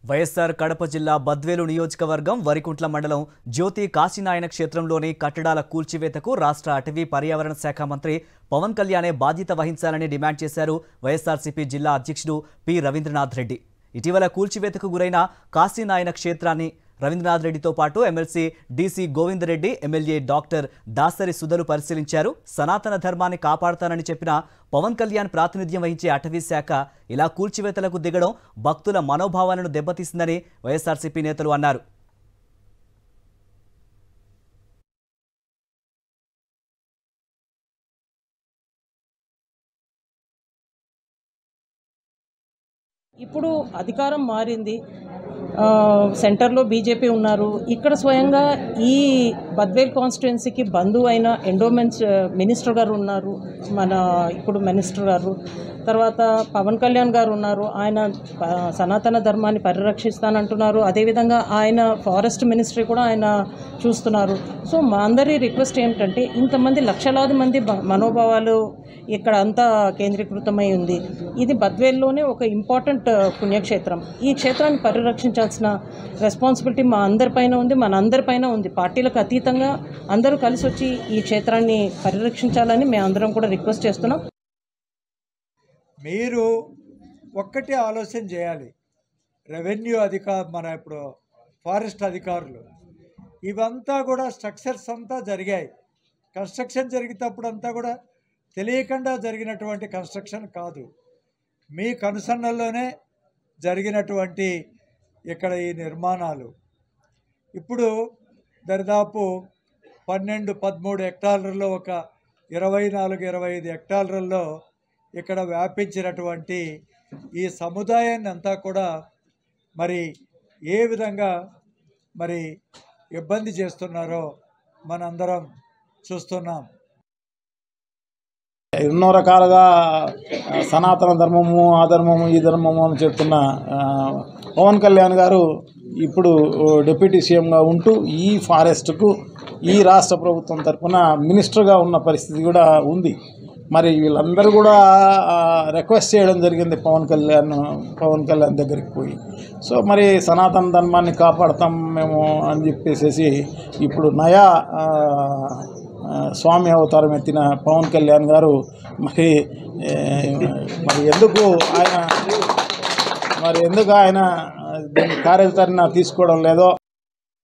వైఎస్ఆర్ కడప జిల్లా బద్వేలు నియోజకవర్గం వరికుంట్ల మండలం జ్యోతి కాశీనాయన క్షేత్రంలోని కట్టడాల కూల్చివేతకు రాష్ట్ర అటవీ పర్యావరణ శాఖ మంత్రి పవన్ కళ్యాణే బాధ్యత వహించాలని డిమాండ్ చేశారు వైఎస్ఆర్సీపీ జిల్లా అధ్యక్షుడు పి రవీంద్రనాథ్ రెడ్డి. ఇటీవల కూల్చివేతకు గురైన కాశీనాయన క్షేత్రాన్ని రవీంద్రనాథ్ రెడ్డితో పాటు MLC DC Govindareddy, MLA doctor Dasari సుధలు పరిశీలించారు. సనాతన ధర్మాన్ని కాపాడతానని చెప్పిన పవన్ కళ్యాణ్ ప్రాతినిధ్యం వహించే అటవీ శాఖ ఇలా కూల్చివేతలకు దిగడం భక్తుల మనోభావాలను దెబ్బతీసిందని వైఎస్ఆర్సీపీ నేతలు అన్నారు. ఇప్పుడు అధికారం మారింది, సెంటర్లో బీజేపీ ఉన్నారు. ఇక్కడ స్వయంగా ఈ బద్వేల్ కాన్స్టిట్యున్సీకి బంధువు అయిన ఎండోమెంట్స్ మినిస్టర్ గారు ఉన్నారు, మన ఇప్పుడు మినిస్టర్ గారు. తర్వాత పవన్ కళ్యాణ్ గారు ఉన్నారు, ఆయన సనాతన ధర్మాన్ని పరిరక్షిస్తానంటున్నారు. అదేవిధంగా ఆయన ఫారెస్ట్ మినిస్ట్రీ కూడా ఆయన చూస్తున్నారు. సో మా అందరి రిక్వెస్ట్ ఏమిటంటే, ఇంతమంది లక్షలాది మంది మనోభావాలు ఇక్కడ అంతా కేంద్రీకృతమై ఉంది. ఇది బద్వేల్లోనే ఒక ఇంపార్టెంట్ పుణ్యక్షేత్రం. ఈ క్షేత్రాన్ని పరిరక్షించాల్సిన రెస్పాన్సిబిలిటీ మా అందరిపైన ఉంది, మన అందరిపైన ఉంది. పార్టీలకు అతీతంగా అందరూ కలిసి వచ్చి ఈ క్షేత్రాన్ని పరిరక్షించాలని మేము అందరం కూడా రిక్వెస్ట్ చేస్తున్నాం. మీరు ఒక్కటి ఆలోచన చేయాలి, రెవెన్యూ మన ఇప్పుడు ఫారెస్ట్ అధికారులు ఇవంతా కూడా స్ట్రక్చర్స్ అంతా జరిగాయి. కన్స్ట్రక్షన్ జరిగేటప్పుడు అంతా కూడా తెలియకుండా జరిగినటువంటి కన్స్ట్రక్షన్ కాదు, మీ కనుసన్నల్లోనే జరిగినటువంటి ఇక్కడ ఈ నిర్మాణాలు. ఇప్పుడు దరిదాపు 12-13 హెక్టార్లలో ఒక 24-25 హెక్టార్లలో ఇక్కడ వ్యాపించినటువంటి ఈ సముదాయాన్ని అంతా కూడా మరి ఏ విధంగా మరి ఇబ్బంది చేస్తున్నారో మనందరం చూస్తున్నాం. ఎన్నో రకాలుగా సనాతన ధర్మము, ఆ ధర్మము, ఈ ధర్మము అని చెప్తున్న పవన్ కళ్యాణ్ గారు ఇప్పుడు డిప్యూటీ సీఎంగా ఉంటూ ఈ ఫారెస్ట్కు ఈ రాష్ట్ర ప్రభుత్వం తరఫున మినిస్టర్గా ఉన్న పరిస్థితి కూడా ఉంది. మరి వీళ్ళందరూ కూడా రిక్వెస్ట్ చేయడం జరిగింది పవన్ కళ్యాణ్ దగ్గరికి పోయి. సో మరి సనాతన ధర్మాన్ని కాపాడతాం మేము అని చెప్పేసి ఇప్పుడు నయా స్వామి అవతారం ఎత్తిన పవన్ కళ్యాణ్ గారు మరి ఎందుకు ఆయన దీన్ని కార్యాచరణ తీసుకోవడం లేదో